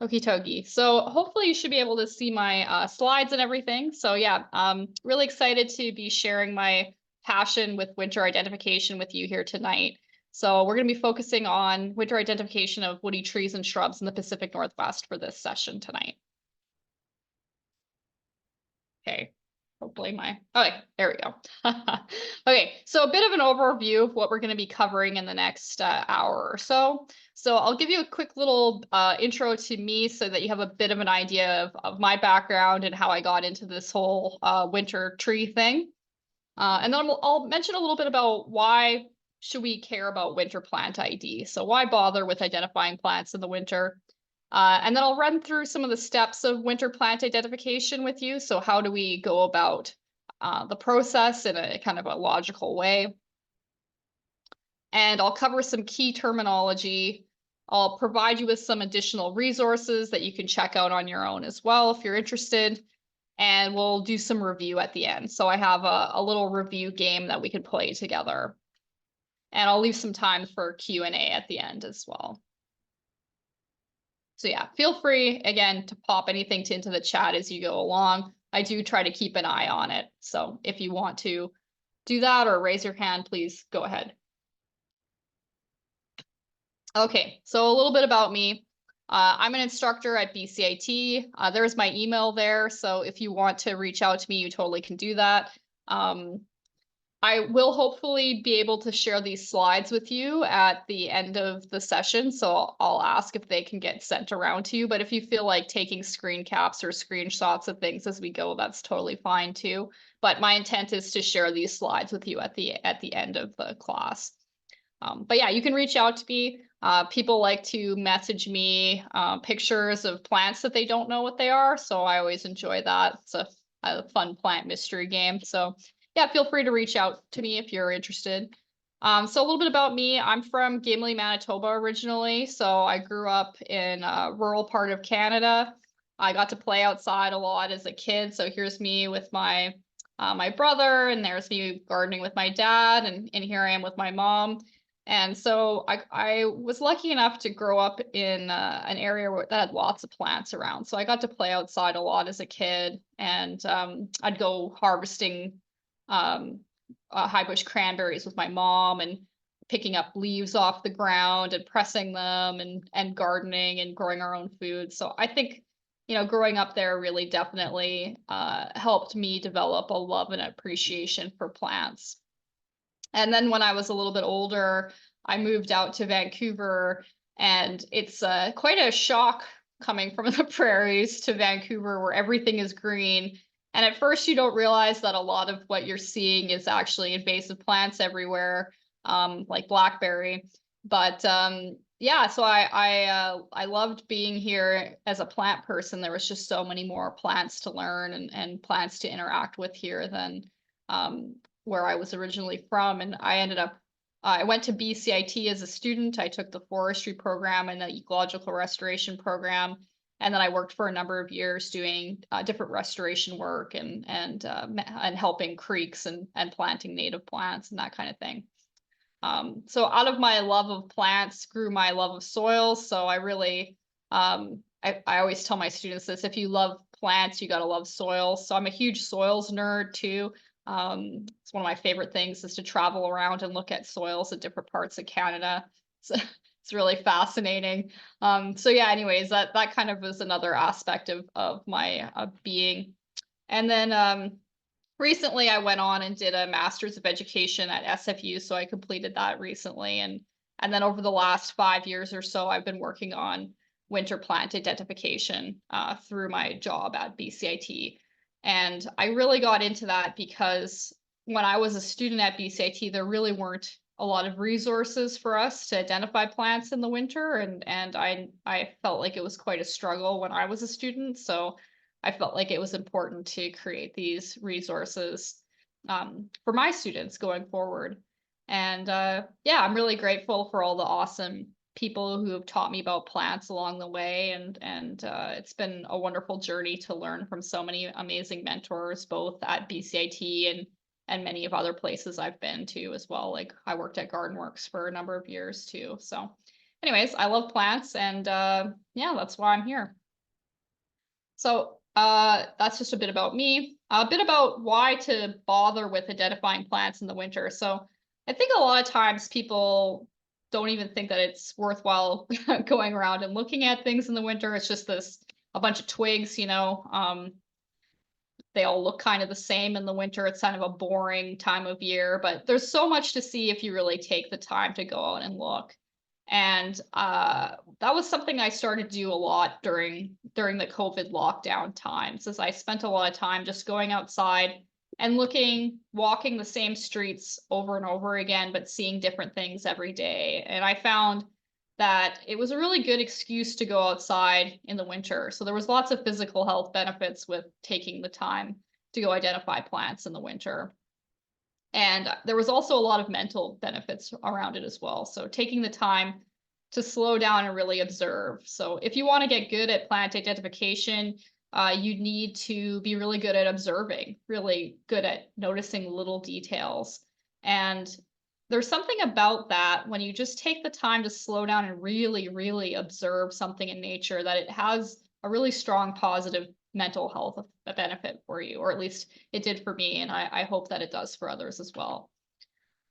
Okie dokie. So hopefully you should be able to see my slides and everything. So yeah, really excited to be sharing my passion with winter identification with you here tonight. So we're going to be focusing on winter identification of woody trees and shrubs in the Pacific Northwest for this session tonight. Okay, hopefully okay, there we go. Okay, so a bit of an overview of what we're going to be covering in the next hour or so. So I'll give you a quick little intro to me so that you have a bit of an idea of my background and how I got into this whole winter tree thing. And then I'll mention a little bit about why should we care about winter plant ID. So why bother with identifying plants in the winter? And then I'll run through some of the steps of winter plant identification with you. So how do we go about the process in a kind of a logical way? And I'll cover some key terminology. I'll provide you with some additional resources that you can check out on your own as well if you're interested. And we'll do some review at the end. So I have a little review game that we could play together. And I'll leave some time for Q&A at the end as well. So yeah, feel free, again, to pop anything into the chat as you go along. I do try to keep an eye on it. So if you want to do that or raise your hand, please go ahead. Okay, so a little bit about me. I'm an instructor at BCIT. There's my email there. So if you want to reach out to me, you totally can do that. I will hopefully be able to share these slides with you at the end of the session. So I'll ask if they can get sent around to you. But if you feel like taking screen caps or screenshots of things as we go, that's totally fine too. But my intent is to share these slides with you at the end of the class. But yeah, you can reach out to me. People like to message me pictures of plants that they don't know what they are. So I always enjoy that. It's a fun plant mystery game. So yeah, feel free to reach out to me if you're interested. So a little bit about me. I'm from Gimli, Manitoba originally. So I grew up in a rural part of Canada. I got to play outside a lot as a kid. So here's me with my brother, and there's me gardening with my dad, and here I am with my mom. And so I was lucky enough to grow up in an area that had lots of plants around. So I got to play outside a lot as a kid, and I'd go harvesting high bush cranberries with my mom and picking up leaves off the ground and pressing them and gardening and growing our own food. So I think, growing up there really definitely helped me develop a love and appreciation for plants. And then when I was a little bit older, I moved out to Vancouver, and it's quite a shock coming from the prairies to Vancouver where everything is green. And at first you don't realize that a lot of what you're seeing is actually invasive plants everywhere, like blackberry. But yeah, so I loved being here as a plant person. There was just so many more plants to learn and plants to interact with here than where I was originally from. And I went to BCIT as a student. I took the forestry program and the ecological restoration program. And then I worked for a number of years doing different restoration work and helping creeks and planting native plants and that kind of thing. So out of my love of plants grew my love of soils. So I really, I always tell my students this: if you love plants, you got to love soils. So I'm a huge soils nerd too. It's one of my favorite things is to travel around and look at soils in different parts of Canada. So it's really fascinating. So yeah, anyways, that kind of was another aspect of my being. And then recently I went on and did a master's of education at SFU. So I completed that recently. And then over the last 5 years or so, I've been working on winter plant identification through my job at BCIT. And I really got into that because when I was a student at BCIT, there really weren't a lot of resources for us to identify plants in the winter. And I felt like it was quite a struggle when I was a student. So I felt like it was important to create these resources for my students going forward. And yeah, I'm really grateful for all the awesome people who have taught me about plants along the way. And it's been a wonderful journey to learn from so many amazing mentors, both at BCIT and many of other places I've been to as well. Like I worked at Gardenworks for a number of years too. So anyways, I love plants, and yeah, that's why I'm here. So that's just a bit about me, a bit about why to bother with identifying plants in the winter. So I think a lot of times people don't even think that it's worthwhile going around and looking at things in the winter. It's just a bunch of twigs, you know. They all look kind of the same in the winter. It's kind of a boring time of year, but there's so much to see if you really take the time to go out and look. And that was something I started to do a lot during the COVID lockdown times, as I spent a lot of time just going outside and looking, walking the same streets over and over again, but seeing different things every day. And I found that it was a really good excuse to go outside in the winter. So there was lots of physical health benefits with taking the time to go identify plants in the winter. And there was also a lot of mental benefits around it as well. So taking the time to slow down and really observe. So if you want to get good at plant identification, you need to be really good at observing, really good at noticing little details. And there's something about that when you just take the time to slow down and really, really observe something in nature, that it has a really strong positive mental health benefit for you, or at least it did for me, and I hope that it does for others as well.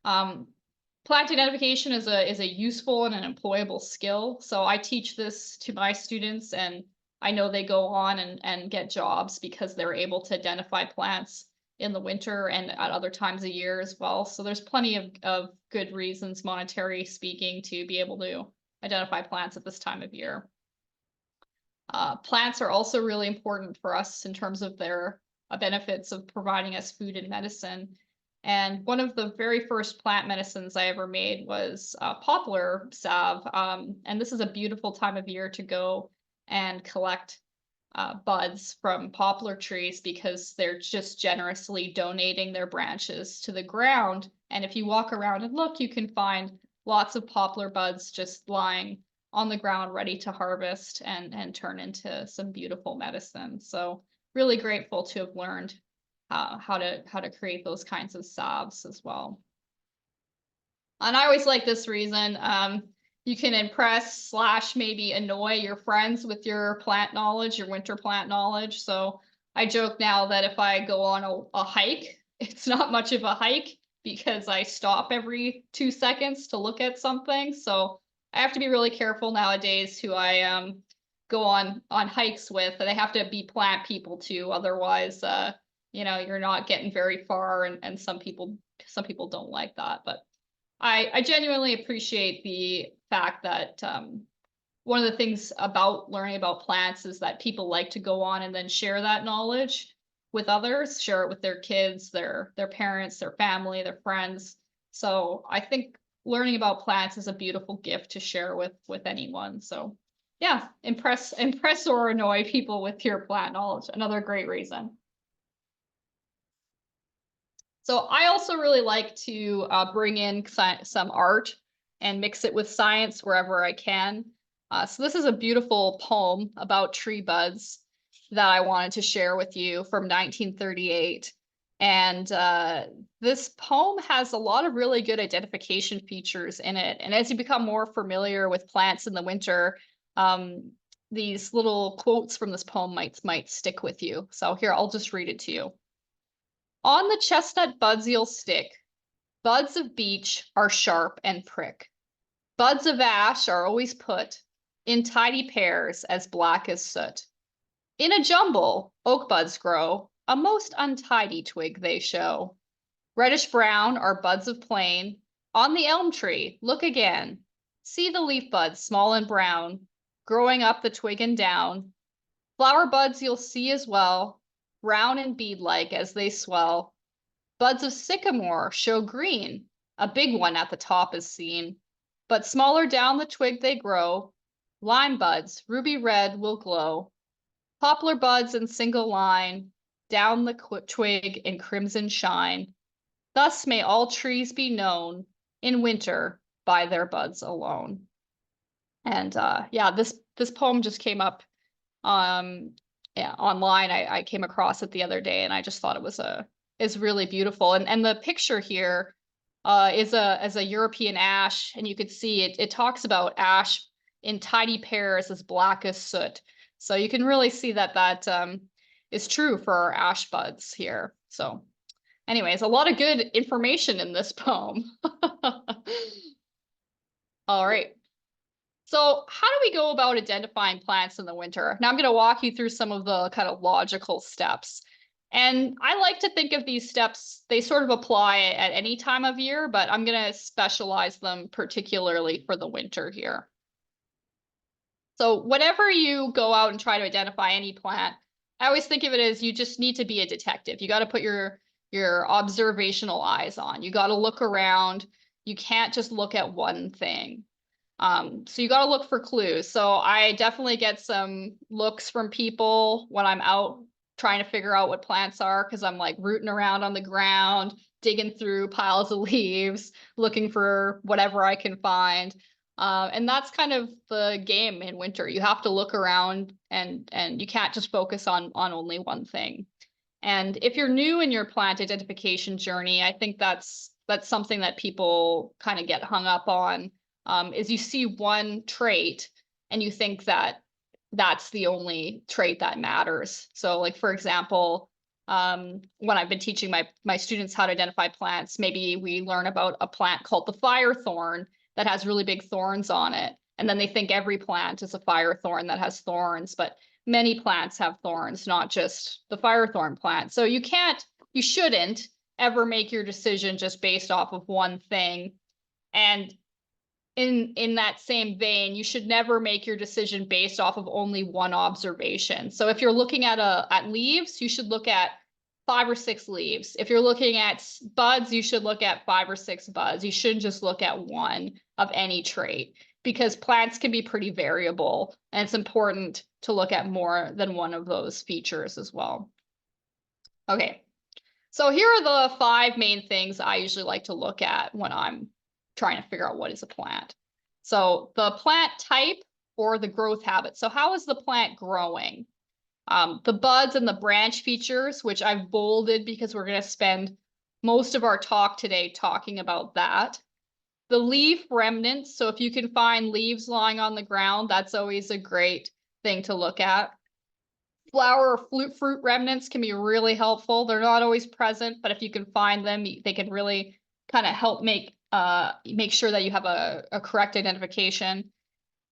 Plant identification is a useful and an employable skill. So I teach this to my students, and I know they go on and get jobs because they're able to identify plants in the winter and at other times of year as well. So there's plenty of good reasons, monetary speaking, to be able to identify plants at this time of year. Plants are also really important for us in terms of their benefits of providing us food and medicine. And one of the very first plant medicines I ever made was poplar salve. And this is a beautiful time of year to go and collect buds from poplar trees, because they're just generously donating their branches to the ground. And if you walk around and look, you can find lots of poplar buds just lying on the ground, ready to harvest and turn into some beautiful medicine. So really grateful to have learned how to create those kinds of salves as well. And I always like this reason. You can impress / maybe annoy your friends with your plant knowledge, your winter plant knowledge. So I joke now that if I go on a hike, it's not much of a hike because I stop every 2 seconds to look at something. So I have to be really careful nowadays who I go on hikes with. They have to be plant people too. Otherwise, you know, you're not getting very far, and some people don't like that. But I genuinely appreciate the fact that one of the things about learning about plants is that people like to go on and then share that knowledge with others, share it with their kids, their parents, their family, their friends. So I think learning about plants is a beautiful gift to share with anyone. So yeah, impress or annoy people with your plant knowledge. Another great reason. So I also really like to bring in some art and mix it with science wherever I can. So this is a beautiful poem about tree buds that I wanted to share with you from 1938. And this poem has a lot of really good identification features in it. And as you become more familiar with plants in the winter, these little quotes from this poem might stick with you. So here, I'll just read it to you. On the chestnut buds you'll stick. Buds of beech are sharp and prick. Buds of ash are always put in tidy pairs as black as soot. In a jumble, oak buds grow, a most untidy twig they show. Reddish brown are buds of plane. On the elm tree, look again. See the leaf buds, small and brown, growing up the twig and down. Flower buds you'll see as well, round and bead-like as they swell. Buds of sycamore show green, a big one at the top is seen, but smaller down the twig they grow. Lime buds, ruby red, will glow. Poplar buds in single line, down the twig in crimson shine. Thus may all trees be known in winter by their buds alone. And yeah, this poem just came up yeah, online. I came across it the other day, and I just thought it was really beautiful. And the picture here is a European ash, and you could see it talks about ash in tiny pairs as black as soot. So you can really see that is true for our ash buds here. So anyways, a lot of good information in this poem. All right. So how do we go about identifying plants in the winter? Now I'm going to walk you through some of the kind of logical steps. And I like to think of these steps, they sort of apply at any time of year, but I'm going to specialize them particularly for the winter here. So whenever you go out and try to identify any plant, I always think of it as you just need to be a detective. You got to put your observational eyes on. You got to look around. You can't just look at one thing. So you got to look for clues. So I definitely get some looks from people when I'm out trying to figure out what plants are, because I'm like rooting around on the ground, digging through piles of leaves, looking for whatever I can find. And that's kind of the game in winter. You have to look around, and you can't just focus on only one thing. And if you're new in your plant identification journey, I think that's something that people kind of get hung up on, is you see one trait and you think that that's the only trait that matters. So like, for example, when I've been teaching my students how to identify plants, maybe we learn about a plant called the firethorn that has really big thorns on it. And then they think every plant is a firethorn that has thorns, but many plants have thorns, not just the firethorn plant. So you shouldn't ever make your decision just based off of one thing. And in that same vein, you should never make your decision based off of only one observation. So if you're looking at leaves, you should look at 5 or 6 leaves. If you're looking at buds, you should look at 5 or 6 buds. You shouldn't just look at one of any trait, because plants can be pretty variable, and it's important to look at more than one of those features as well. Okay, so here are the 5 main things I usually like to look at when I'm trying to figure out what is a plant. So the plant type or the growth habit. So how is the plant growing? The buds and the branch features, which I've bolded because we're going to spend most of our talk today talking about that. The leaf remnants. So if you can find leaves lying on the ground, that's always a great thing to look at. Flower or fruit remnants can be really helpful. They're not always present, but if you can find them, they can really kind of help make sure that you have a correct identification.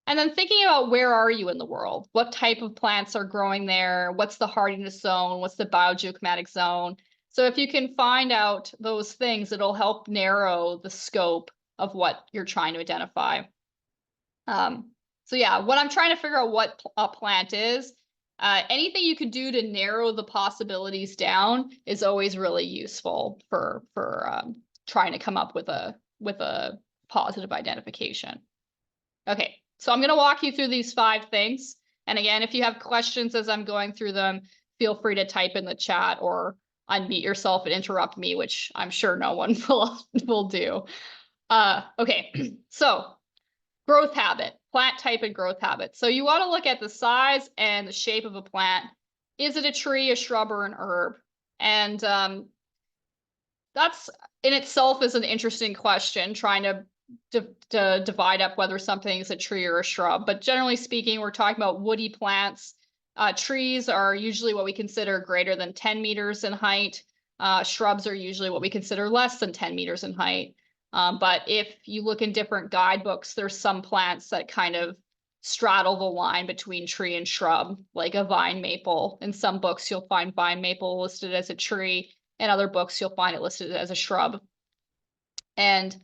And then thinking about, where are you in the world? What type of plants are growing there? What's the hardiness zone? What's the biogeochromatic zone? So if you can find out those things, it'll help narrow the scope of what you're trying to identify. So yeah, when I'm trying to figure out what a plant is, anything you can do to narrow the possibilities down is always really useful for trying to come up with a positive identification. Okay, so I'm going to walk you through these 5 things. And again, if you have questions as I'm going through them, feel free to type in the chat or unmute yourself and interrupt me, which I'm sure no one will do. Okay, so growth habit, plant type and growth habit. So you want to look at the size and the shape of a plant. Is it a tree, a shrub, or an herb? And that's in itself is an interesting question, trying to divide up whether something is a tree or a shrub. But generally speaking, we're talking about woody plants. Trees are usually what we consider greater than 10 meters in height. Shrubs are usually what we consider less than 10 meters in height. But if you look in different guidebooks, there's some plants that kind of straddle the line between tree and shrub, like a vine maple. In some books, you'll find vine maple listed as a tree. In other books, you'll find it listed as a shrub. And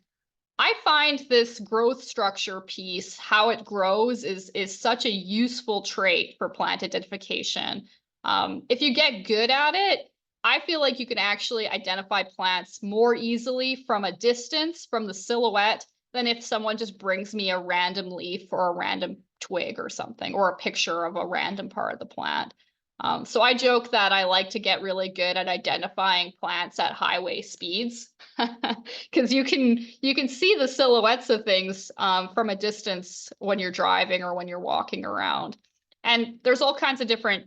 I find this growth structure piece, how it grows, is such a useful trait for plant identification. If you get good at it, I feel like you can actually identify plants more easily from a distance, from the silhouette, than if someone just brings me a random leaf or a random twig or something, or a picture of a random part of the plant. So I joke that I like to get really good at identifying plants at highway speeds, because you can see the silhouettes of things from a distance when you're driving or when you're walking around. And there's all kinds of different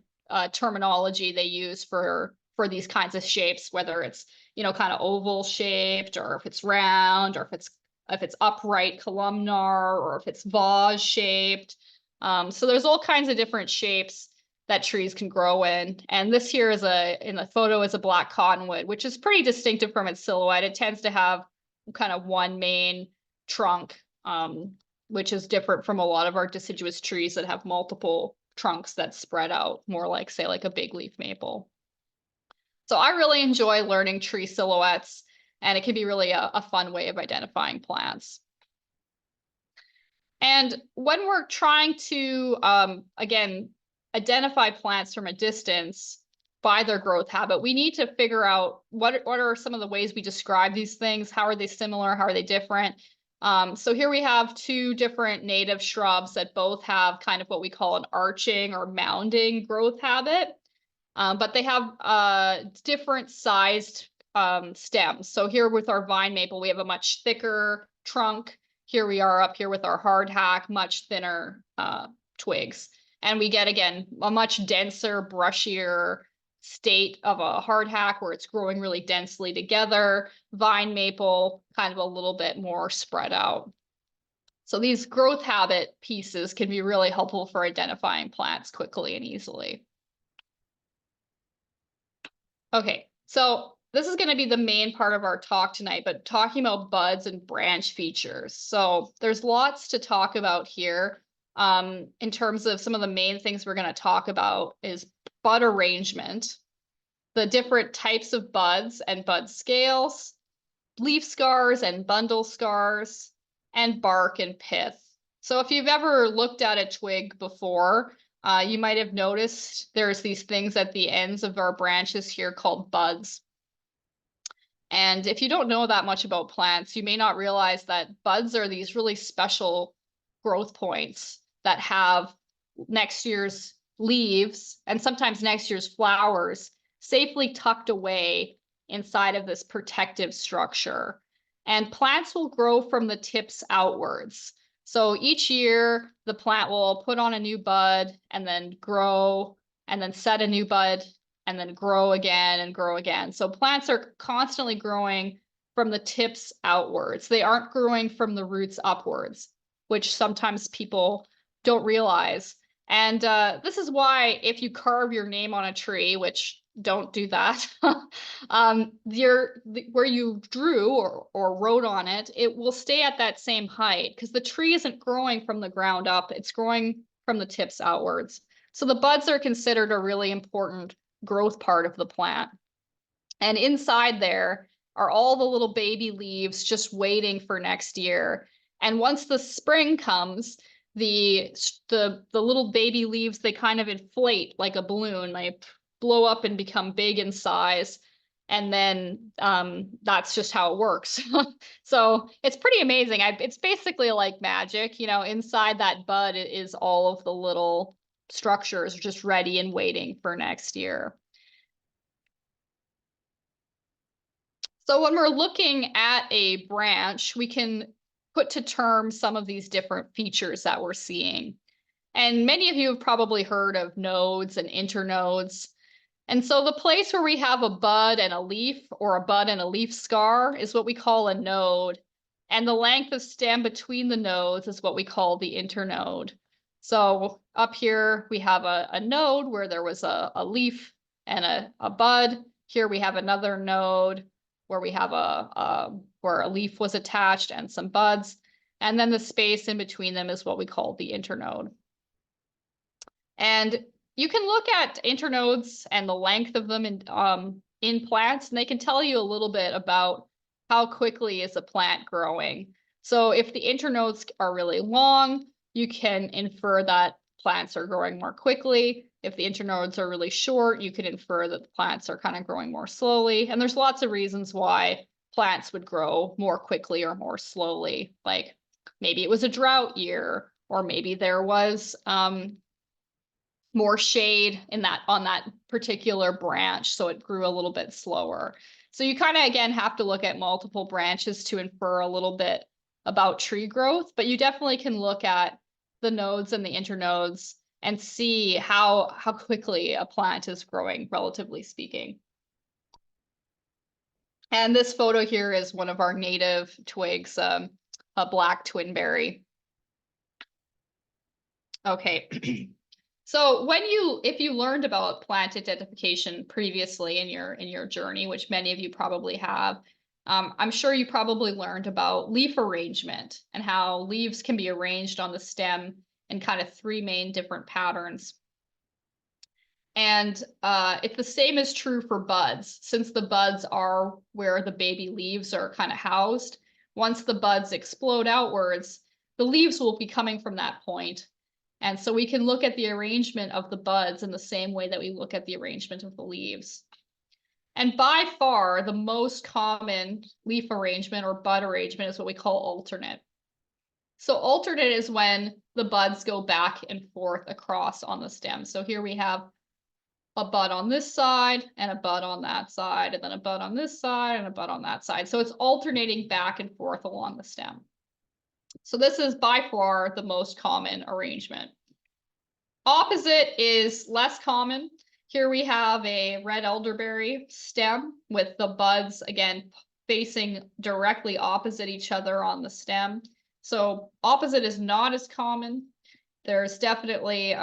terminology they use for these kinds of shapes, whether it's kind of oval shaped, or if it's round, or if it's upright columnar, or if it's vase shaped. So there's all kinds of different shapes that trees can grow in. And this here is in the photo is a black cottonwood, which is pretty distinctive from its silhouette. It tends to have kind of one main trunk, which is different from a lot of our deciduous trees that have multiple trunks that spread out, more like, say, like a big leaf maple. So I really enjoy learning tree silhouettes, and it can be really a fun way of identifying plants. And when we're trying to, again, identify plants from a distance by their growth habit, we need to figure out what are some of the ways we describe these things. How are they similar? How are they different? So here we have two different native shrubs that both have kind of what we call an arching or mounding growth habit, but they have different sized stems. So here with our vine maple, we have a much thicker trunk. Here we are up here with our hardhack, much thinner twigs. And we get, again, a much denser, brushier state of a hardhack where it's growing really densely together. Vine maple, kind of a little bit more spread out. So these growth habit pieces can be really helpful for identifying plants quickly and easily. Okay, so this is going to be the main part of our talk tonight, but talking about buds and branch features. So there's lots to talk about here. In terms of some of the main things we're going to talk about is bud arrangement, the different types of buds and bud scales, leaf scars and bundle scars, and bark and pith. So if you've ever looked at a twig before, you might have noticed there's these things at the ends of our branches here called buds. And if you don't know that much about plants, you may not realize that buds are these really special growth points that have next year's leaves and sometimes next year's flowers safely tucked away inside of this protective structure. And plants will grow from the tips outwards. So each year, the plant will put on a new bud and then grow and then set a new bud and then grow again and grow again. So plants are constantly growing from the tips outwards. They aren't growing from the roots upwards, which sometimes people don't realize. And this is why if you carve your name on a tree, which don't do that, where you drew or wrote on it, it will stay at that same height because the tree isn't growing from the ground up, it's growing from the tips outwards. So the buds are considered a really important growth part of the plant. And inside there are all the little baby leaves just waiting for next year. And once the spring comes, the little baby leaves, they kind of inflate like a balloon. They blow up and become big in size. And then that's just how it works. So it's pretty amazing. It's basically like magic, inside that bud is all of the little structures just ready and waiting for next year. So when we're looking at a branch, we can put to term some of these different features that we're seeing. And many of you have probably heard of nodes and internodes. And so the place where we have a bud and a leaf, or a bud and a leaf scar, is what we call a node. And the length of stem between the nodes is what we call the internode. So up here, we have a node where there was a leaf and a bud. Here we have another node where we have where a leaf was attached and some buds. And then the space in between them is what we call the internode. And you can look at internodes and the length of them in plants, and they can tell you a little bit about how quickly is a plant growing. So if the internodes are really long, you can infer that plants are growing more quickly. If the internodes are really short, you can infer that the plants are kind of growing more slowly. And there's lots of reasons why plants would grow more quickly or more slowly. Like maybe it was a drought year, or maybe there was more shade on that particular branch, so it grew a little bit slower. So you kind of, again, have to look at multiple branches to infer a little bit about tree growth, but you definitely can look at the nodes and the internodes and see how quickly a plant is growing, relatively speaking. And this photo here is one of our native twigs, a black twinberry. Okay. So if you learned about plant identification previously in your journey, which many of you probably have, I'm sure you probably learned about leaf arrangement and how leaves can be arranged on the stem in kind of 3 main different patterns. And if the same is true for buds, since the buds are where the baby leaves are kind of housed, once the buds explode outwards, the leaves will be coming from that point. And so we can look at the arrangement of the buds in the same way that we look at the arrangement of the leaves. And by far, the most common leaf arrangement or bud arrangement is what we call alternate. So alternate is when the buds go back and forth across on the stem. So here we have a bud on this side and a bud on that side, and then a bud on this side and a bud on that side. So it's alternating back and forth along the stem. So this is by far the most common arrangement. Opposite is less common. Here we have a red elderberry stem with the buds, again, facing directly opposite each other on the stem. So opposite is not as common. There's definitely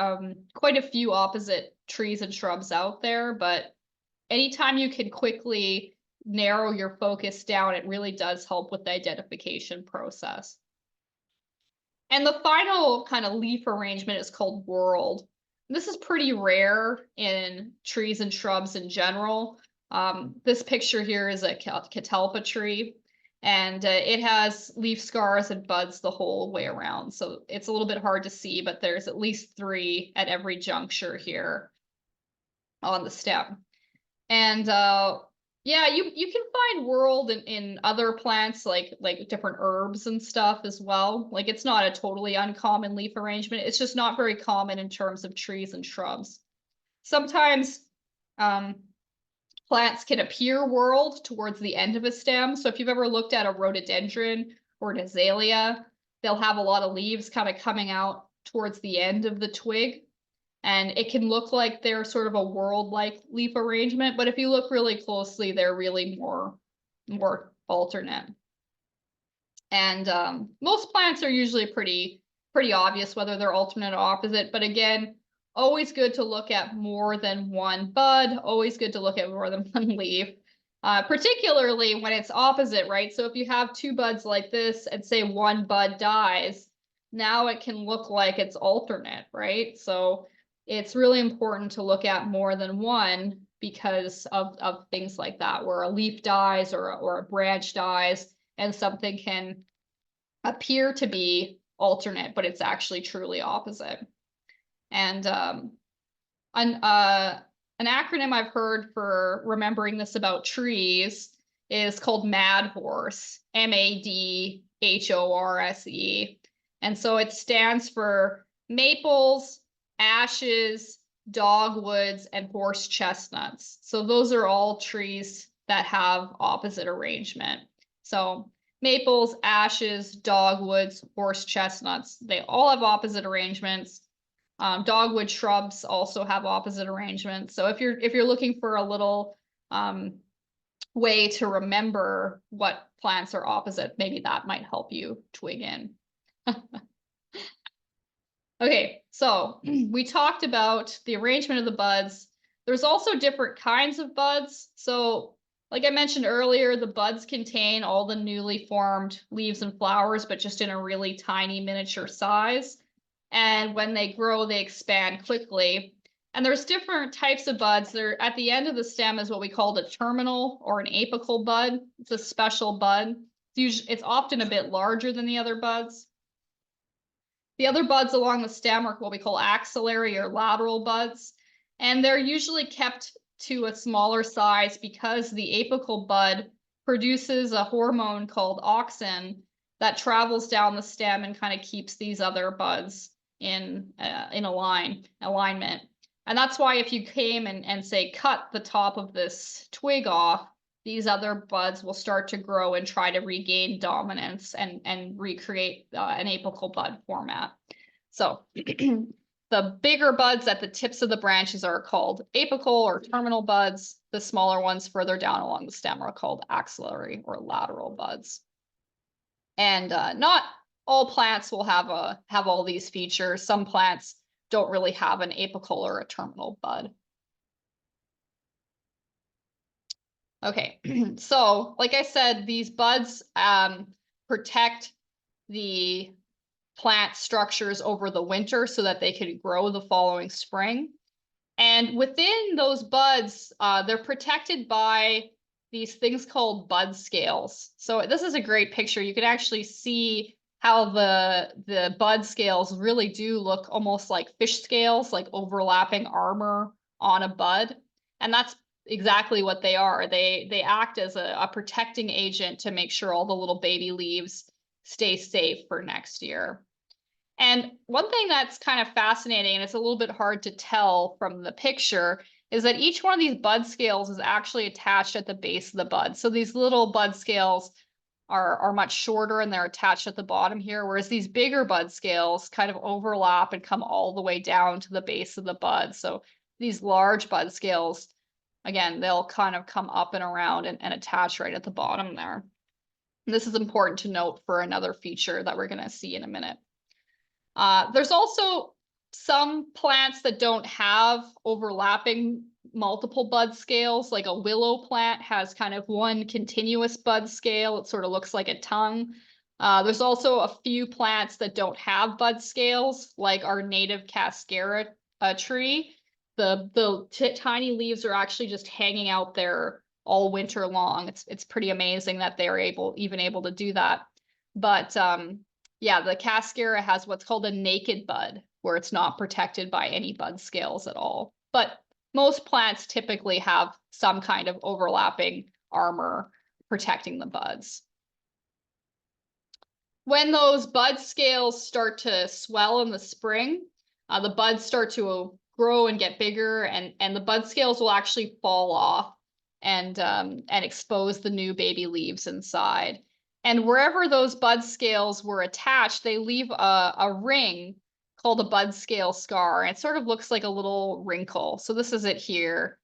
quite a few opposite trees and shrubs out there, but anytime you can quickly narrow your focus down, it really does help with the identification process. And the final kind of leaf arrangement is called whorled. This is pretty rare in trees and shrubs in general. This picture here is a catalpa tree, and it has leaf scars and buds the whole way around. So it's a little bit hard to see, but there's at least 3 at every juncture here on the stem. And yeah, you can find whorled in other plants like different herbs and stuff as well. Like it's not a totally uncommon leaf arrangement. It's just not very common in terms of trees and shrubs. Sometimes plants can appear whorled towards the end of a stem. So if you've ever looked at a rhododendron or an azalea, they'll have a lot of leaves kind of coming out towards the end of the twig. And it can look like they're sort of a whorled-like leaf arrangement, but if you look really closely, they're really more alternate. And most plants are usually pretty obvious whether they're alternate or opposite, but again, always good to look at more than one bud, always good to look at more than one leaf, particularly when it's opposite, right? So if you have 2 buds like this and say one bud dies, now it can look like it's alternate, right? So it's really important to look at more than one because of things like that, where a leaf dies or a branch dies and something can appear to be alternate, but it's actually truly opposite. And an acronym I've heard for remembering this about trees is called MADHORSE, MADHORSE. And so it stands for maples, ashes, dogwoods, and horse chestnuts. So those are all trees that have opposite arrangement. So maples, ashes, dogwoods, horse chestnuts, they all have opposite arrangements. Dogwood shrubs also have opposite arrangements. So if you're looking for a little way to remember what plants are opposite, maybe that might help you twig in. Okay, so we talked about the arrangement of the buds. There's also different kinds of buds. So like I mentioned earlier, the buds contain all the newly formed leaves and flowers, but just in a really tiny miniature size. And when they grow, they expand quickly. And there's different types of buds. They're at the end of the stem is what we call a terminal or an apical bud. It's a special bud. It's often a bit larger than the other buds. The other buds along the stem are what we call axillary or lateral buds, and they're usually kept to a smaller size because the apical bud produces a hormone called auxin that travels down the stem and kind of keeps these other buds in alignment. And that's why if you came and say cut the top of this twig off, these other buds will start to grow and try to regain dominance and recreate an apical bud format. So The bigger buds at the tips of the branches are called apical or terminal buds. The smaller ones further down along the stem are called axillary or lateral buds. And not all plants will have all these features. Some plants don't really have an apical or a terminal bud. Okay, so like I said, these buds protect the plant structures over the winter so that they can grow the following spring. And within those buds, they're protected by these things called bud scales. So this is a great picture. You can actually see how the bud scales really do look almost like fish scales, like overlapping armor on a bud. And that's exactly what they are. They act as a protecting agent to make sure all the little baby leaves stay safe for next year. And one thing that's kind of fascinating, and it's a little bit hard to tell from the picture, is that each one of these bud scales is actually attached at the base of the bud. So these little bud scales are much shorter and they're attached at the bottom here, whereas these bigger bud scales kind of overlap and come all the way down to the base of the bud. So these large bud scales, again, they'll kind of come up and around and attach right at the bottom there. And this is important to note for another feature that we're going to see in a minute. There's also some plants that don't have overlapping multiple bud scales, like a willow plant has kind of one continuous bud scale. It sort of looks like a tongue. There's also a few plants that don't have bud scales, like our native cascara tree. The tiny leaves are actually just hanging out there all winter long. It's pretty amazing that they are even able to do that. But yeah, the cascara has what's called a naked bud, where it's not protected by any bud scales at all. But most plants typically have some kind of overlapping armor protecting the buds. When those bud scales start to swell in the spring, the buds start to grow and get bigger, and the bud scales will actually fall off and expose the new baby leaves inside. And wherever those bud scales were attached, they leave a ring called a bud scale scar. And it sort of looks like a little wrinkle. So this is it here.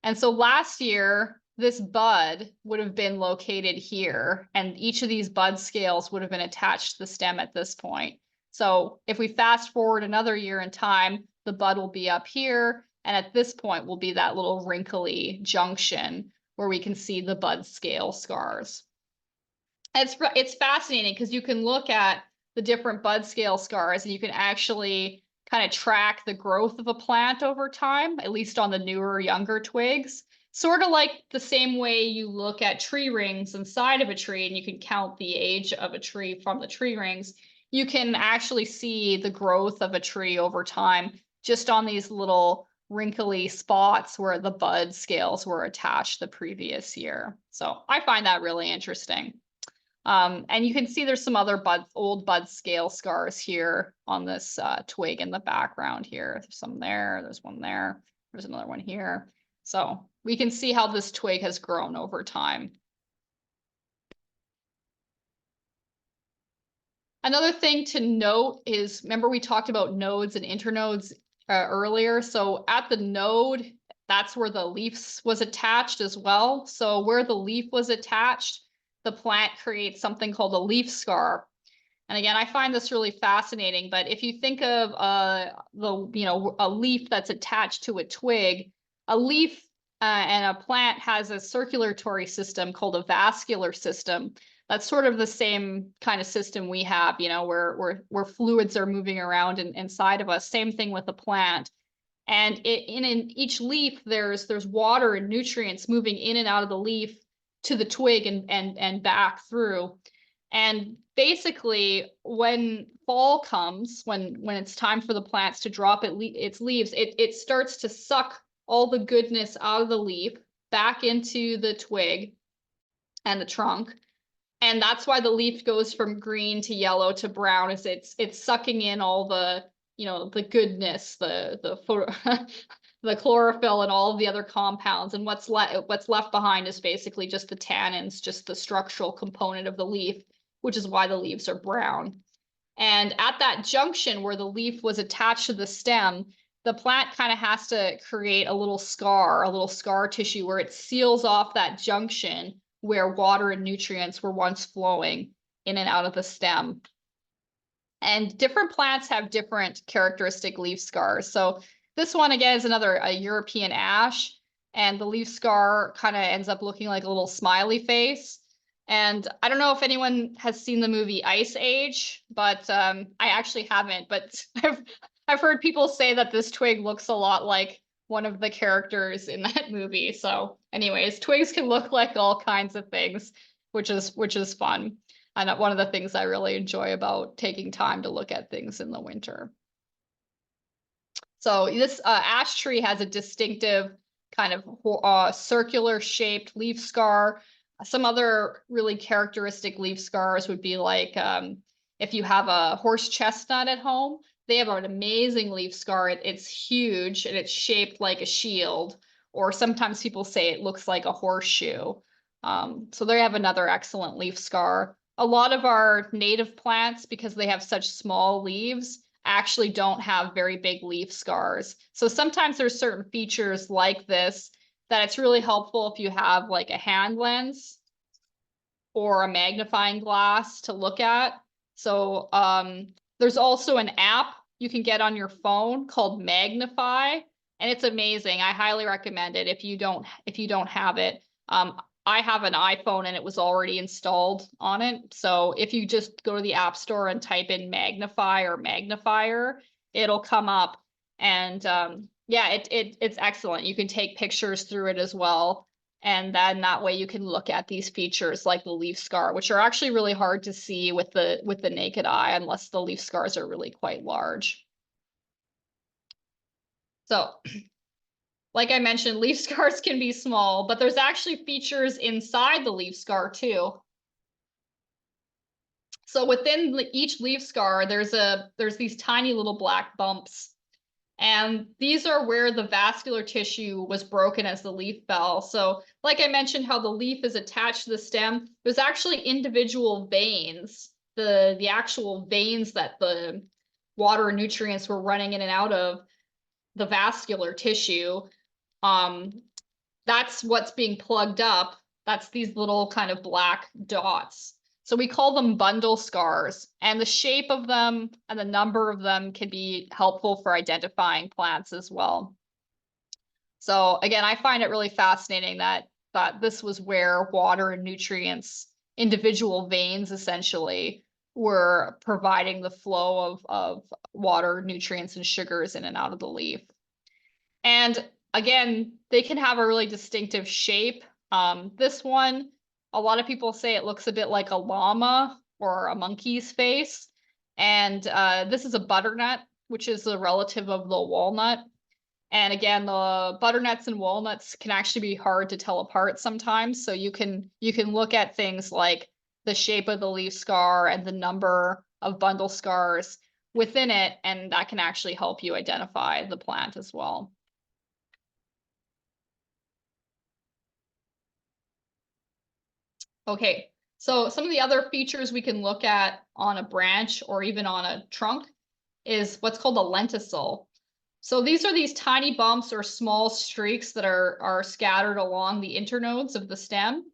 And so last year, this bud would have been located here, and each of these bud scales would have been attached to the stem at this point. So if we fast forward another year in time, the bud will be up here, and at this point will be that little wrinkly junction where we can see the bud scale scars. It's fascinating because you can look at the different bud scale scars and you can actually kind of track the growth of a plant over time, at least on the newer, younger twigs. Sort of like the same way you look at tree rings inside of a tree and you can count the age of a tree from the tree rings. You can actually see the growth of a tree over time just on these little wrinkly spots where the bud scales were attached the previous year. So I find that really interesting. And you can see there's some other old bud scale scars here on this twig in the background here. There's some there, there's one there, there's another one here. So we can see how this twig has grown over time. Another thing to note is, remember we talked about nodes and internodes earlier. So at the node, that's where the leaf was attached as well. So where the leaf was attached, the plant creates something called a leaf scar. And again, I find this really fascinating, but if you think of a leaf that's attached to a twig, a leaf and a plant has a circulatory system called a vascular system. That's sort of the same kind of system we have, where fluids are moving around inside of us. Same thing with a plant. And in each leaf, there's water and nutrients moving in and out of the leaf to the twig and back through. And basically, when fall comes, when it's time for the plants to drop its leaves, it starts to suck all the goodness out of the leaf back into the twig and the trunk. And that's why the leaf goes from green to yellow to brown, is it's sucking in all the goodness, the chlorophyll and all of the other compounds, and what's left behind is basically just the tannins, just the structural component of the leaf, which is why the leaves are brown. And at that junction where the leaf was attached to the stem, the plant kind of has to create a little scar tissue where it seals off that junction where water and nutrients were once flowing in and out of the stem. And different plants have different characteristic leaf scars. So this one, again, is a European ash, and the leaf scar kind of ends up looking like a little smiley face. And I don't know if anyone has seen the movie Ice Age, but I actually haven't. But I've heard people say that this twig looks a lot like one of the characters in that movie. So, anyways, twigs can look like all kinds of things, which is fun. And one of the things I really enjoy about taking time to look at things in the winter. So this ash tree has a distinctive kind of circular shaped leaf scar. Some other really characteristic leaf scars would be like if you have a horse chestnut at home, they have an amazing leaf scar. It's huge and it's shaped like a shield, or sometimes people say it looks like a horseshoe. So they have another excellent leaf scar. A lot of our native plants, because they have such small leaves, actually don't have very big leaf scars. So sometimes there's certain features like this that it's really helpful if you have like a hand lens or a magnifying glass to look at. So there's also an app you can get on your phone called Magnify, and it's amazing. I highly recommend it if you don't have it. I have an iPhone and it was already installed on it. So if you just go to the App Store and type in Magnify or Magnifier, it'll come up. And yeah, it's excellent. You can take pictures through it as well. And then that way you can look at these features like the leaf scar, which are actually really hard to see with the naked eye unless the leaf scars are really quite large. So like I mentioned, leaf scars can be small, but there's actually features inside the leaf scar too. So within each leaf scar, there's these tiny little black bumps. And these are where the vascular tissue was broken as the leaf fell. So like I mentioned, how the leaf is attached to the stem, there's actually individual veins, the actual veins that the water and nutrients were running in and out of the vascular tissue. That's what's being plugged up. That's these little kind of black dots. So we call them bundle scars, and the shape of them and the number of them can be helpful for identifying plants as well. So again, I find it really fascinating that this was where water and nutrients, individual veins essentially, were providing the flow of water, nutrients, and sugars in and out of the leaf. And again, they can have a really distinctive shape. This one, a lot of people say it looks a bit like a llama or a monkey's face. And this is a butternut, which is a relative of the walnut. And again, the butternuts and walnuts can actually be hard to tell apart sometimes. So you can look at things like the shape of the leaf scar and the number of bundle scars within it, and that can actually help you identify the plant as well. Okay, so some of the other features we can look at on a branch or even on a trunk is what's called a lenticel. So these are these tiny bumps or small streaks that are scattered along the internodes of the stem,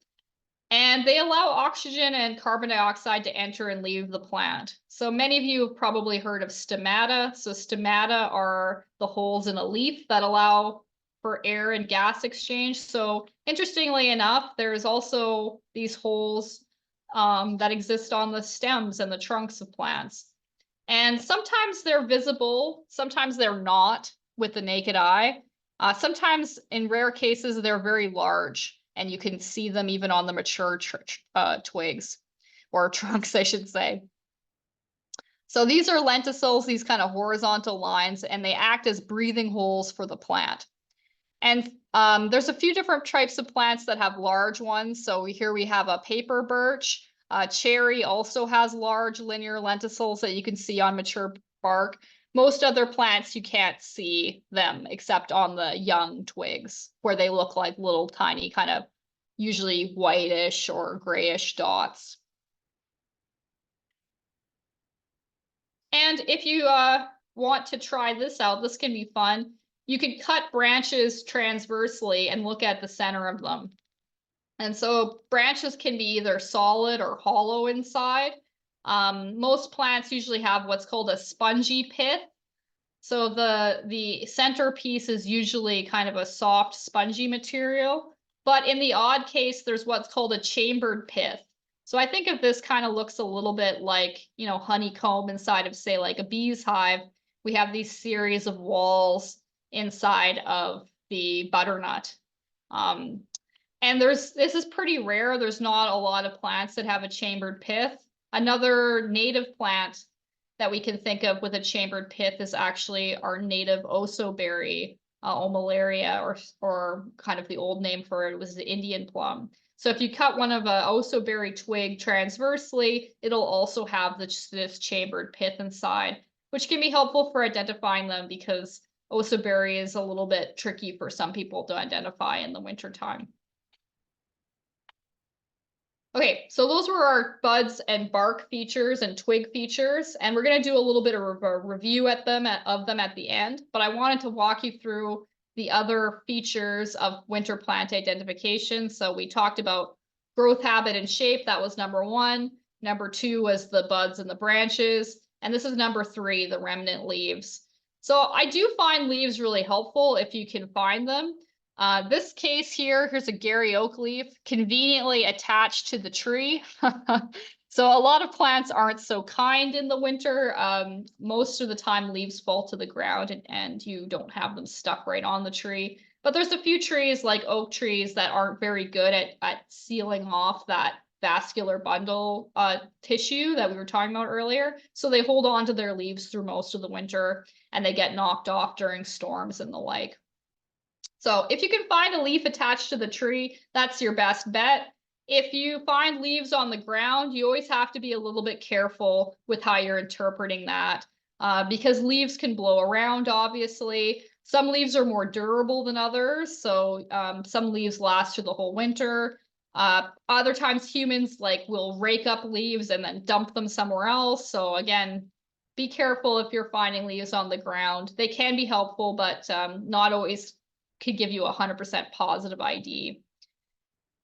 and they allow oxygen and carbon dioxide to enter and leave the plant. So many of you have probably heard of stomata. So stomata are the holes in a leaf that allow for air and gas exchange. So interestingly enough, there's also these holes that exist on the stems and the trunks of plants. And sometimes they're visible, sometimes they're not with the naked eye. Sometimes in rare cases, they're very large and you can see them even on the mature twigs or trunks, I should say. So these are lenticels, these kind of horizontal lines, and they act as breathing holes for the plant. And there's a few different types of plants that have large ones. So here we have a paper birch. Cherry also has large linear lenticels that you can see on mature bark. Most other plants, you can't see them except on the young twigs where they look like little tiny kind of usually whitish or grayish dots. And if you want to try this out, this can be fun. You can cut branches transversely and look at the center of them. And so branches can be either solid or hollow inside. Most plants usually have what's called a spongy pith. So the centerpiece is usually kind of a soft, spongy material. But in the odd case, there's what's called a chambered pith. So I think if this kind of looks a little bit like, you know, honeycomb inside of, say, like a bee's hive, we have these series of walls inside of the butternut. And this is pretty rare. There's not a lot of plants that have a chambered pith. Another native plant that we can think of with a chambered pith is actually our native osoberry, Omalaria, or kind of the old name for it was the Indian plum. So if you cut one of a osoberry twig transversely, it'll also have this chambered pith inside, which can be helpful for identifying them because osoberry is a little bit tricky for some people to identify in the wintertime. Okay, so those were our buds and bark features and twig features, and we're going to do a little bit of a review of them at the end, but I wanted to walk you through the other features of winter plant identification. So we talked about growth habit and shape. That was number 1. Number 2 was the buds and the branches. And this is number 3, the remnant leaves. So I do find leaves really helpful if you can find them. This case here, here's a Gary oak leaf conveniently attached to the tree. So a lot of plants aren't so kind in the winter. Most of the time leaves fall to the ground and you don't have them stuck right on the tree. But there's a few trees like oak trees that aren't very good at sealing off that vascular bundle tissue that we were talking about earlier. So they hold on to their leaves through most of the winter and they get knocked off during storms and the like. So if you can find a leaf attached to the tree, that's your best bet. If you find leaves on the ground, you always have to be a little bit careful with how you're interpreting that because leaves can blow around, obviously. Some leaves are more durable than others, so some leaves last through the whole winter. Other times humans will rake up leaves and then dump them somewhere else. So again, be careful if you're finding leaves on the ground. They can be helpful, but not always could give you 100% positive ID.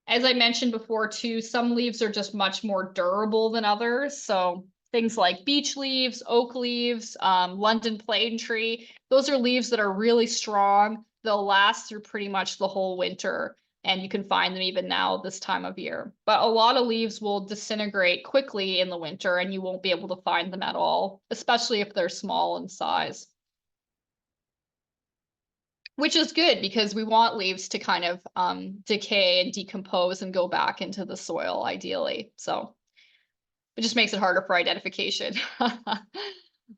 As I mentioned before too, some leaves are just much more durable than others. So things like beech leaves, oak leaves, London plane tree, those are leaves that are really strong. They'll last through pretty much the whole winter, and you can find them even now this time of year. But a lot of leaves will disintegrate quickly in the winter and you won't be able to find them at all, especially if they're small in size. Which is good because we want leaves to kind of decay and decompose and go back into the soil ideally. So it just makes it harder for identification.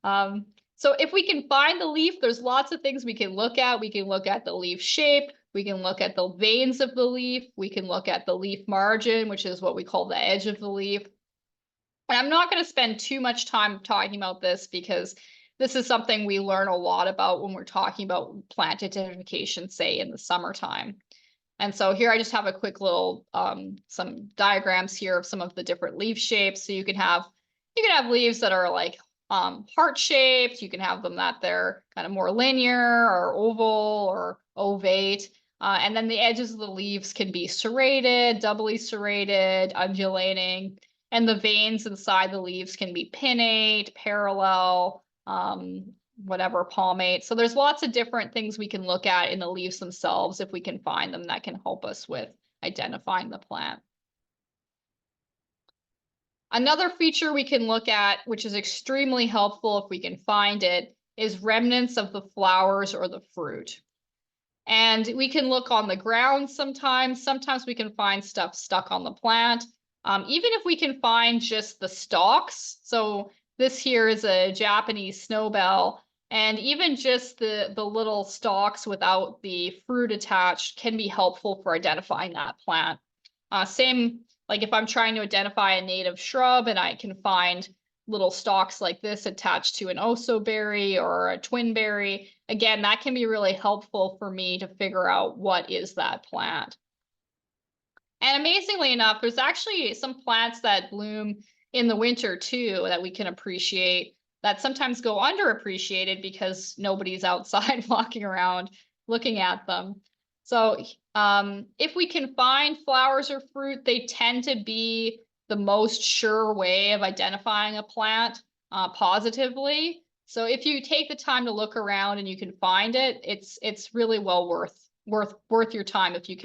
So if we can find the leaf, there's lots of things we can look at. We can look at the leaf shape. We can look at the veins of the leaf. We can look at the leaf margin, which is what we call the edge of the leaf. And I'm not going to spend too much time talking about this because this is something we learn a lot about when we're talking about plant identification, say in the summertime. And so here I just have a quick little, some diagrams here of some of the different leaf shapes. So you can have leaves that are like heart shaped. You can have them that they're kind of more linear or oval or ovate. And then the edges of the leaves can be serrated, doubly serrated, undulating. And the veins inside the leaves can be pinnate, parallel, whatever, palmate. So there's lots of different things we can look at in the leaves themselves if we can find them that can help us with identifying the plant. Another feature we can look at, which is extremely helpful if we can find it, is remnants of the flowers or the fruit. And we can look on the ground sometimes. Sometimes we can find stuff stuck on the plant. Even if we can find just the stalks. So this here is a Japanese snowbell, and even just the little stalks without the fruit attached can be helpful for identifying that plant. Same, like if I'm trying to identify a native shrub and I can find little stalks like this attached to an osoberry or a twinberry, again, that can be really helpful for me to figure out what is that plant. And amazingly enough, there's actually some plants that bloom in the winter too that we can appreciate. that sometimes go underappreciated because nobody's outside walking around looking at them. So if we can find flowers or fruit, they tend to be the most sure way of identifying a plant positively. So if you take the time to look around and you can find it, it's really well worth your time if you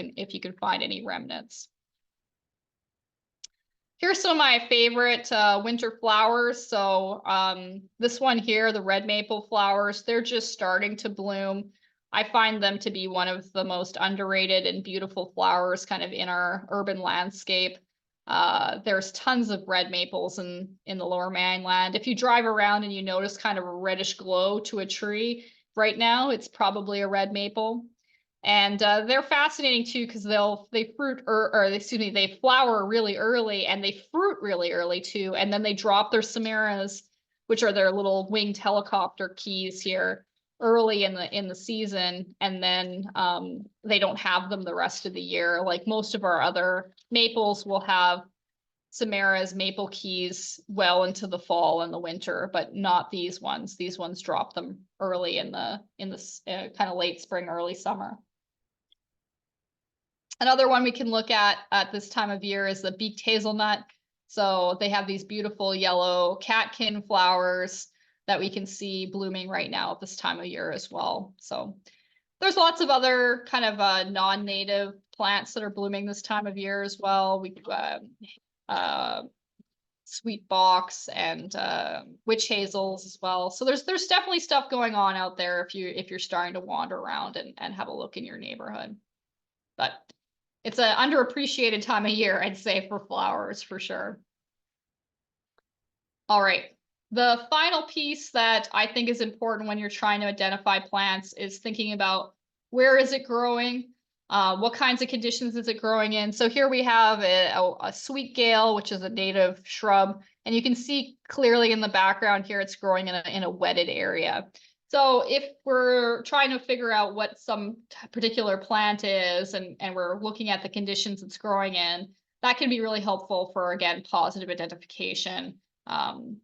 can find any remnants. Here's some of my favorite winter flowers. So this one here, the red maple flowers, they're just starting to bloom. I find them to be one of the most underrated and beautiful flowers kind of in our urban landscape. There's tons of red maples in the Lower Mainland. If you drive around and you notice kind of a reddish glow to a tree right now, it's probably a red maple. And they're fascinating too because they flower really early and they fruit really early too, and then they drop their chimeras, which are their little winged helicopter keys here, early in the season, and then they don't have them the rest of the year. Like most of our other maples will have chimeras, maple keys well into the fall and the winter, but not these ones. These ones drop them early in the kind of late spring, early summer. Another one we can look at this time of year is the beaked hazelnut. So they have these beautiful yellow catkin flowers that we can see blooming right now at this time of year as well. So there's lots of other kind of non-native plants that are blooming this time of year as well. We sweet box and witch hazels as well. So there's definitely stuff going on out there if you're starting to wander around and have a look in your neighborhood. But it's an underappreciated time of year, I'd say, for flowers for sure. All right. The final piece that I think is important when you're trying to identify plants is thinking about where is it growing? What kinds of conditions is it growing in? So here we have a sweet gale, which is a native shrub. And you can see clearly in the background here, it's growing in a wetted area. So if we're trying to figure out what some particular plant is and we're looking at the conditions it's growing in, that can be really helpful for, again, positive identification.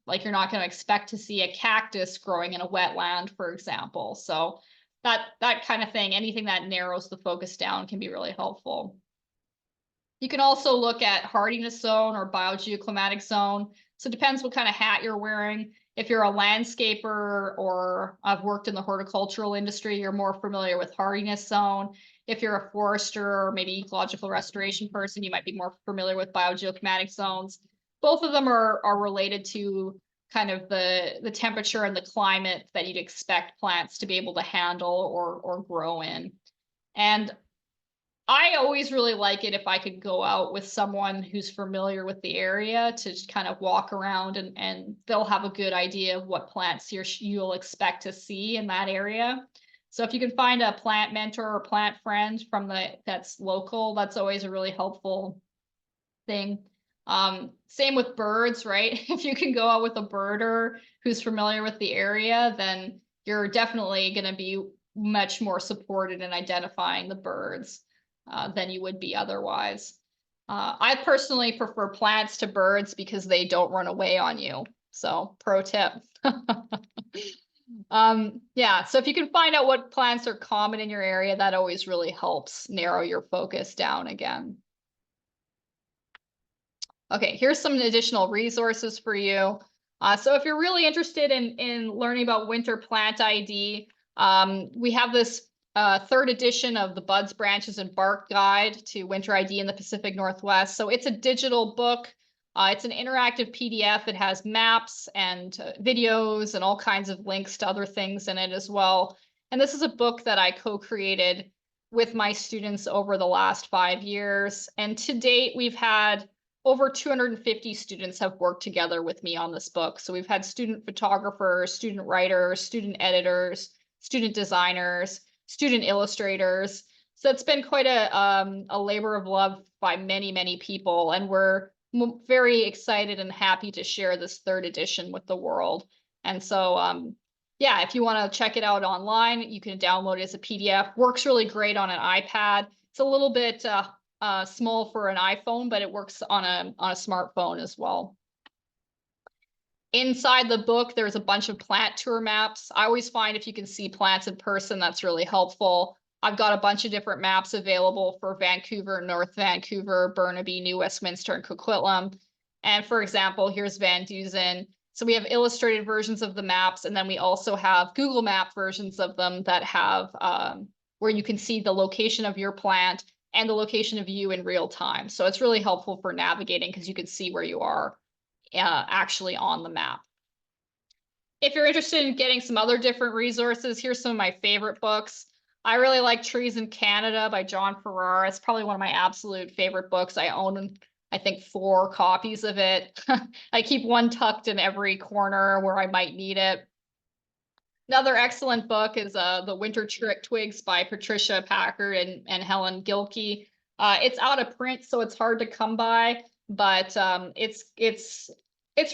Like you're not going to expect to see a cactus growing in a wetland, for example. So that kind of thing, anything that narrows the focus down can be really helpful. You can also look at hardiness zone or biogeoclimatic zone. So it depends what kind of hat you're wearing. If you're a landscaper or I've worked in the horticultural industry, you're more familiar with hardiness zone. If you're a forester or maybe ecological restoration person, you might be more familiar with biogeoclimatic zones. Both of them are related to kind of the temperature and the climate that you'd expect plants to be able to handle or grow in. And I always really like it if I could go out with someone who's familiar with the area to just kind of walk around and they'll have a good idea of what plants you'll expect to see in that area. So if you can find a plant mentor or plant friend that's local, that's always a really helpful thing. Same with birds, right? If you can go out with a birder who's familiar with the area, then you're definitely going to be much more supported in identifying the birds than you would be otherwise. I personally prefer plants to birds because they don't run away on you. So pro tip. Yeah, so if you can find out what plants are common in your area, that always really helps narrow your focus down again. Okay, here's some additional resources for you. So if you're really interested in learning about winter plant ID, we have this third edition of the Buds, Branches, and Bark Guide to Winter ID in the Pacific Northwest. So it's a digital book. It's an interactive PDF. It has maps and videos and all kinds of links to other things in it as well. And this is a book that I co-created with my students over the last 5 years. And to date, we've had over 250 students have worked together with me on this book. So we've had student photographers, student writers, student editors, student designers, student illustrators. So it's been quite a labor of love by many, many people. And we're very excited and happy to share this third edition with the world. And so, yeah, if you want to check it out online, you can download it as a PDF. Works really great on an iPad. It's a little bit small for an iPhone, but it works on a smartphone as well. Inside the book, there's a bunch of plant tour maps. I always find if you can see plants in person, that's really helpful. I've got a bunch of different maps available for Vancouver, North Vancouver, Burnaby, New Westminster, and Coquitlam. And for example, here's Van Dusen. So we have illustrated versions of the maps, and then we also have Google Map versions of them that have where you can see the location of your plant and the location of you in real time. So it's really helpful for navigating because you can see where you are actually on the map. If you're interested in getting some other different resources, here's some of my favorite books. I really like Trees in Canada by John Farrar. It's probably one of my absolute favorite books. I own, I think, 4 copies of it. I keep one tucked in every corner where I might need it. Another excellent book is The Winter Twigs by Patricia Packard and Helen Gilkey. It's out of print, so it's hard to come by, but it's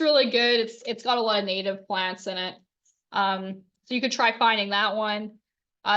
really good. It's got a lot of native plants in it. So you could try finding that one.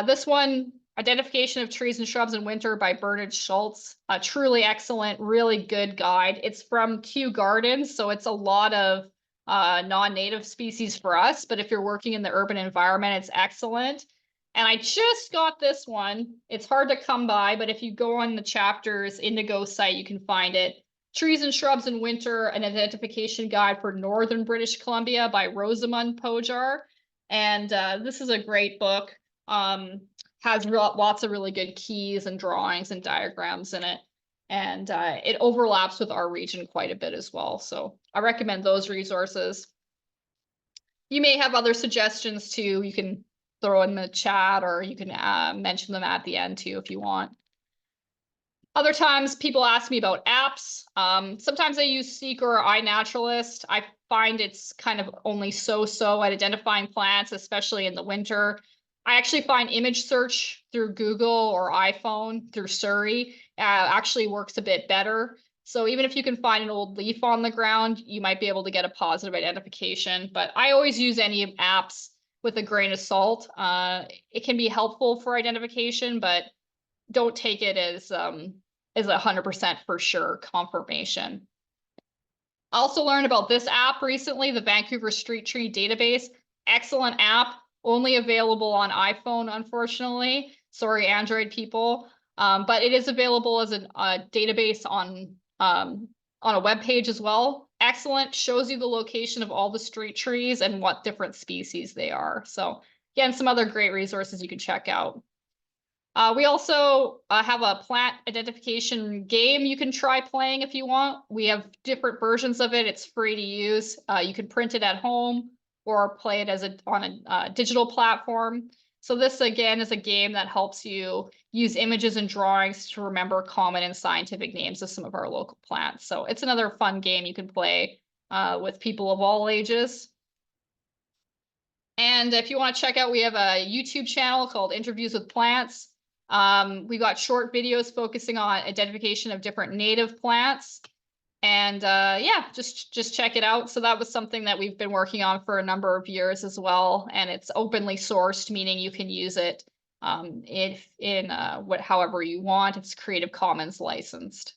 This one, Identification of Trees and Shrubs in Winter by Bernard Schultz. A truly excellent, really good guide. It's from Kew Gardens, so it's a lot of non-native species for us, but if you're working in the urban environment, it's excellent. And I just got this one. It's hard to come by, but if you go on the Chapters Indigo site, you can find it. Trees and Shrubs in Winter, an Identification Guide for Northern British Columbia by Rosamund Pojar. And this is a great book. Has lots of really good keys and drawings and diagrams in it. And it overlaps with our region quite a bit as well. So I recommend those resources. You may have other suggestions too. You can throw in the chat, or you can mention them at the end too if you want. Other times people ask me about apps. Sometimes I use Seek or iNaturalist. I find it's kind of only so-so at identifying plants, especially in the winter. I actually find image search through Google or iPhone through Surrey actually works a bit better. So even if you can find an old leaf on the ground, you might be able to get a positive identification. But I always use any apps with a grain of salt. It can be helpful for identification, but don't take it as 100% for sure confirmation. I also learned about this app recently, the Vancouver Street Tree Database. Excellent app. Only available on iPhone, unfortunately. Sorry, Android people. But it is available as a database on a web page as well. Excellent. Shows you the location of all the street trees and what different species they are. So again, some other great resources you can check out. We also have a plant identification game you can try playing if you want. We have different versions of it. It's free to use. You can print it at home or play it on a digital platform. So this, again, is a game that helps you use images and drawings to remember common and scientific names of some of our local plants. So it's another fun game you can play with people of all ages. And if you want to check out, we have a YouTube channel called Interviews with Plants. We've got short videos focusing on identification of different native plants. And yeah, just check it out. So that was something that we've been working on for a number of years as well. And it's openly sourced, meaning you can use it however you want. It's Creative Commons licensed.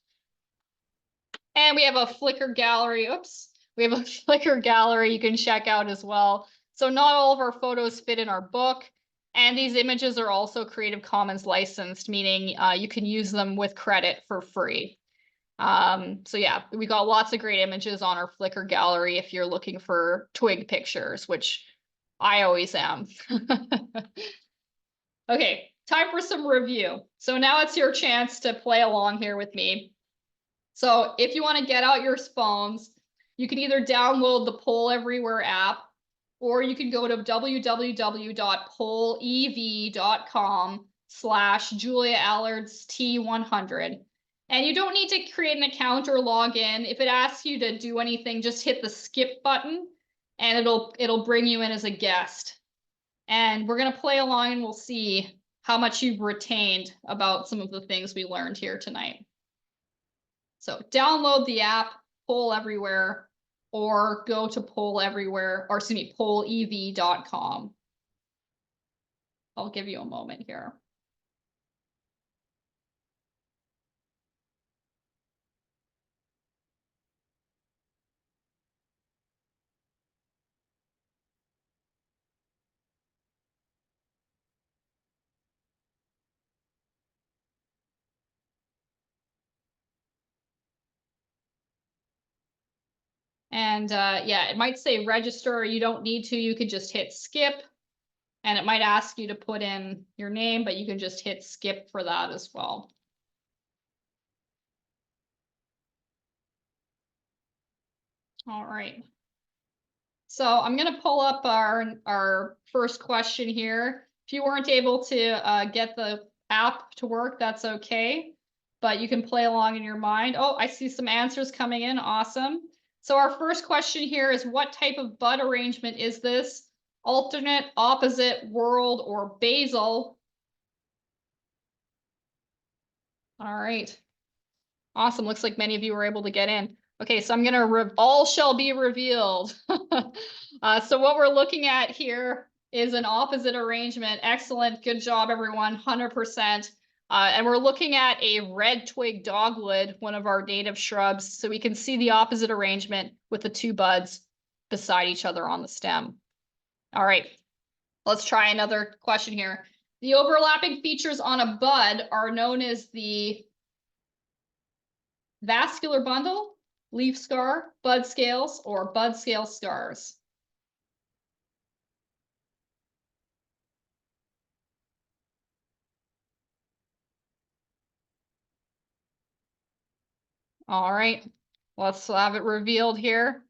And we have a Flickr gallery. Oops. We have a Flickr gallery you can check out as well. So not all of our photos fit in our book. And these images are also Creative Commons licensed, meaning you can use them with credit for free. So yeah, we got lots of great images on our Flickr gallery if you're looking for twig pictures, which I always am. Okay, time for some review. So now it's your chance to play along here with me. So if you want to get out your phones, you can either download the Poll Everywhere app, or you can go to www.pollev.com/Julia Allards T100. And you don't need to create an account or log in. If it asks you to do anything, just hit the skip button and it'll bring you in as a guest. And we're going to play along and we'll see how much you've retained about some of the things we learned here tonight. So download the app, Poll Everywhere, or go to pollev.com. I'll give you a moment here. And yeah, it might say register. You don't need to. You could just hit skip. And it might ask you to put in your name, but you can just hit skip for that as well. All right. So I'm going to pull up our first question here. If you weren't able to get the app to work, that's okay. But you can play along in your mind. Oh, I see some answers coming in. Awesome. So our first question here is, what type of bud arrangement is this? Alternate, opposite, world, or basal? All right. Awesome. Looks like many of you were able to get in. Okay, so I'm gonna all shall be revealed. So what we're looking at here is an opposite arrangement. Excellent. Good job, everyone. 100%. And we're looking at a red twig dogwood, one of our native shrubs. So we can see the opposite arrangement with the two buds beside each other on the stem. All right, let's try another question here. The overlapping features on a bud are known as the vascular bundle, leaf scar, bud scales, or bud scale scars. All right, let's have it revealed here.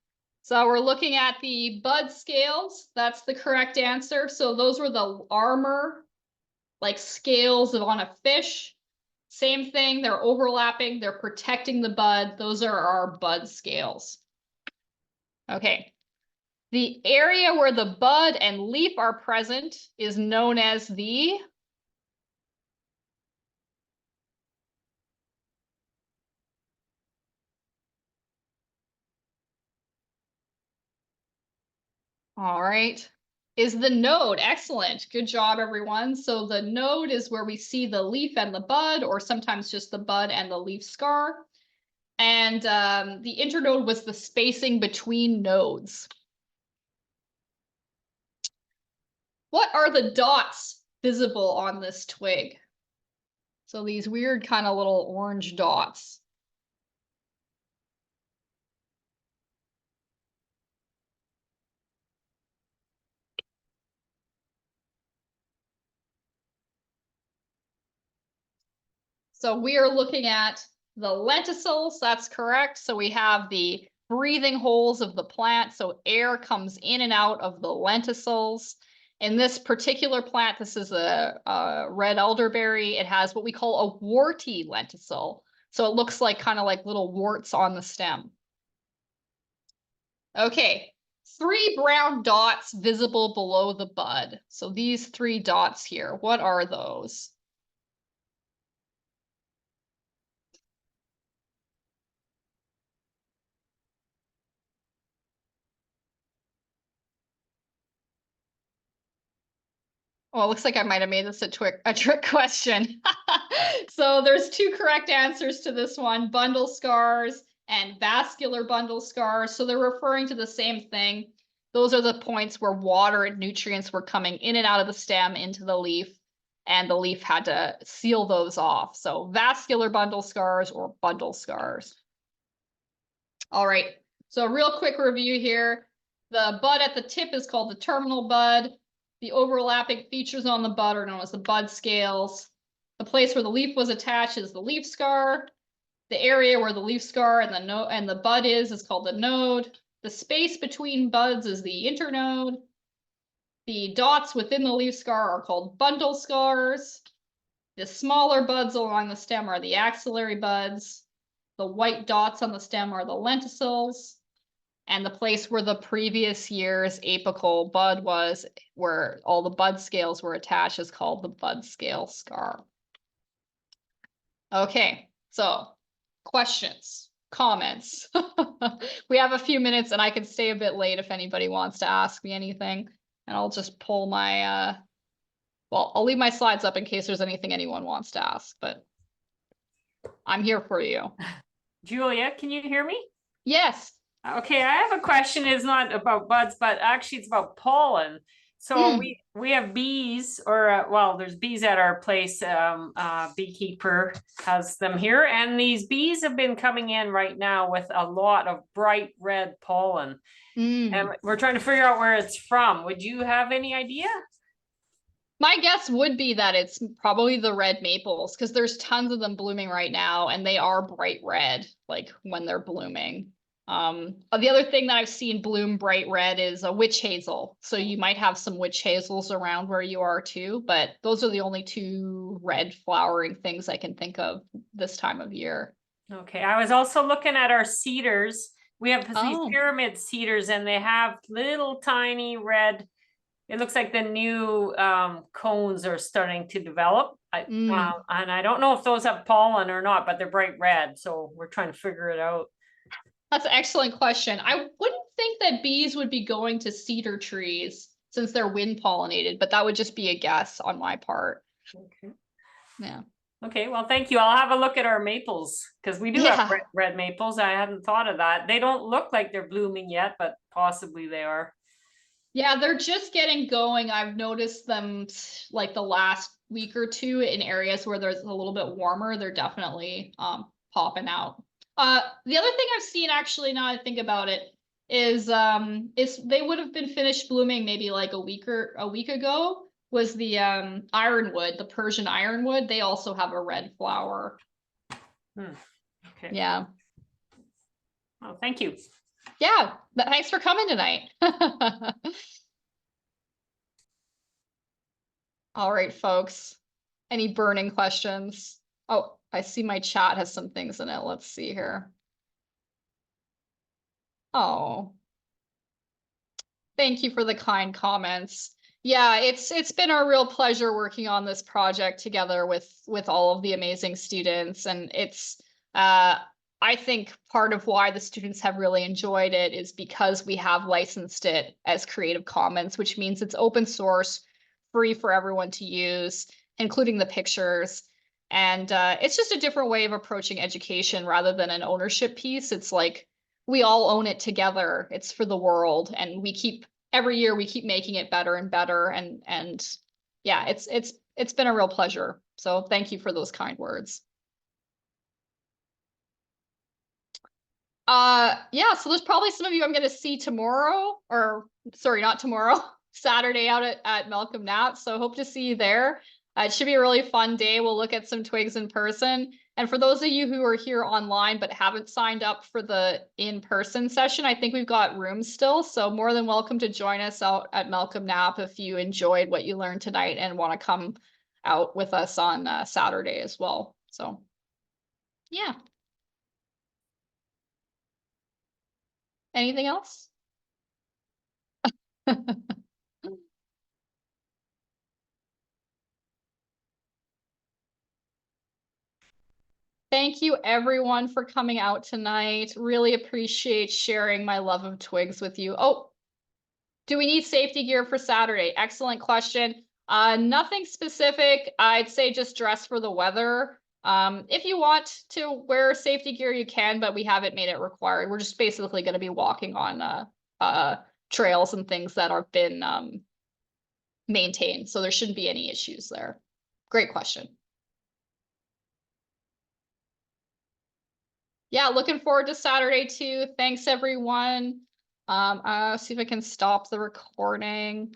So we're looking at the bud scales. That's the correct answer. So those were the armor, like scales on a fish. Same thing, they're overlapping, they're protecting the bud. Those are our bud scales. Okay. The area where the bud and leaf are present is known as the all right. Is the node. Excellent. Good job, everyone. So the node is where we see the leaf and the bud, or sometimes just the bud and the leaf scar. And the internode was the spacing between nodes. What are the dots visible on this twig? So these weird kind of little orange dots. So we are looking at the lenticels, that's correct. So we have the breathing holes of the plant. So air comes in and out of the lenticels. In this particular plant, this is a red elderberry. It has what we call a warty lenticel. So it looks like kind of like little warts on the stem. Okay, 3 brown dots visible below the bud. So these 3 dots here, what are those? Well, it looks like I might have made this a trick question. So there's 2 correct answers to this one, bundle scars and vascular bundle scars. So they're referring to the same thing. Those are the points where water and nutrients were coming in and out of the stem into the leaf, and the leaf had to seal those off. So vascular bundle scars or bundle scars. All right, so a real quick review here. The bud at the tip is called the terminal bud. The overlapping features on the bud are known as the bud scales. The place where the leaf was attached is the leaf scar. The area where the leaf scar and the bud is called the node. The space between buds is the internode. The dots within the leaf scar are called bundle scars. The smaller buds along the stem are the axillary buds. The white dots on the stem are the lenticels. And the place where the previous year's apical bud was, where all the bud scales were attached, is called the bud scale scar. Okay, so questions, comments. We have a few minutes and I can stay a bit late if anybody wants to ask me anything. And I'll just pull my, well, I'll leave my slides up in case there's anything anyone wants to ask, but I'm here for you. Julia, can you hear me? Yes. Okay, I have a question. It's not about buds, but actually it's about pollen. So we have bees, or well, there's bees at our place. Beekeeper has them here, and these bees have been coming in right now with a lot of bright red pollen, and we're trying to figure out where it's from. Would you have any idea? My guess would be that it's probably the red maples, because there's tons of them blooming right now, and they are bright red, like when they're blooming. The other thing that I've seen bloom bright red is a witch hazel. So you might have some witch hazels around where you are too, but those are the only two red flowering things I can think of this time of year. Okay, I was also looking at our cedars. We have these Oh. pyramid cedars, and they have little tiny red. It looks like the new cones are starting to develop. And I don't know if those have pollen or not, but they're bright red. So we're trying to figure it out. That's an excellent question. I wouldn't think that bees would be going to cedar trees since they're wind pollinated, but that would just be a guess on my part. Okay. Yeah. Okay, well, thank you. I'll have a look at our maples, because we do have red maples. I hadn't thought of that. They don't look like they're blooming yet, but possibly they are. Yeah, they're just getting going. I've noticed them like the last week or two in areas where there's a little bit warmer. They're definitely popping out. The other thing I've seen, actually, now I think about it, is they would have been finished blooming maybe like a week ago, was the ironwood, the Persian ironwood. They also have a red flower. Okay. Yeah. Oh, thank you. Yeah, thanks for coming tonight. All right, folks. Any burning questions? Oh, I see my chat has some things in it. Let's see here. Oh, thank you for the kind comments. Yeah, it's been a real pleasure working on this project together with all of the amazing students, and it's I think part of why the students have really enjoyed it is because we have licensed it as Creative Commons, which means it's open source, free for everyone to use, including the pictures. And it's just a different way of approaching education rather than an ownership piece. It's like we all own it together. It's for the world, and every year we keep making it better and better. And yeah, it's been a real pleasure. So thank you for those kind words. Yeah, so there's probably some of you I'm gonna see tomorrow, or sorry, not tomorrow, Saturday out at Malcolm Knapp. So hope to see you there. It should be a really fun day. We'll look at some twigs in person. And for those of you who are here online but haven't signed up for the in-person session, I think we've got rooms still. So more than welcome to join us out at Malcolm Knapp if you enjoyed what you learned tonight and want to come out with us on Saturday as well. So yeah. Anything else? Thank you everyone for coming out tonight. Really appreciate sharing my love of twigs with you. Oh, do we need safety gear for Saturday? Excellent question. Nothing specific. I'd say just dress for the weather. If you want to wear safety gear, you can, but we haven't made it required. We're just basically going to be walking on trails and things that have been maintained. So there shouldn't be any issues there. Great question. Yeah, looking forward to Saturday too. Thanks everyone. I'll see if I can stop the recording.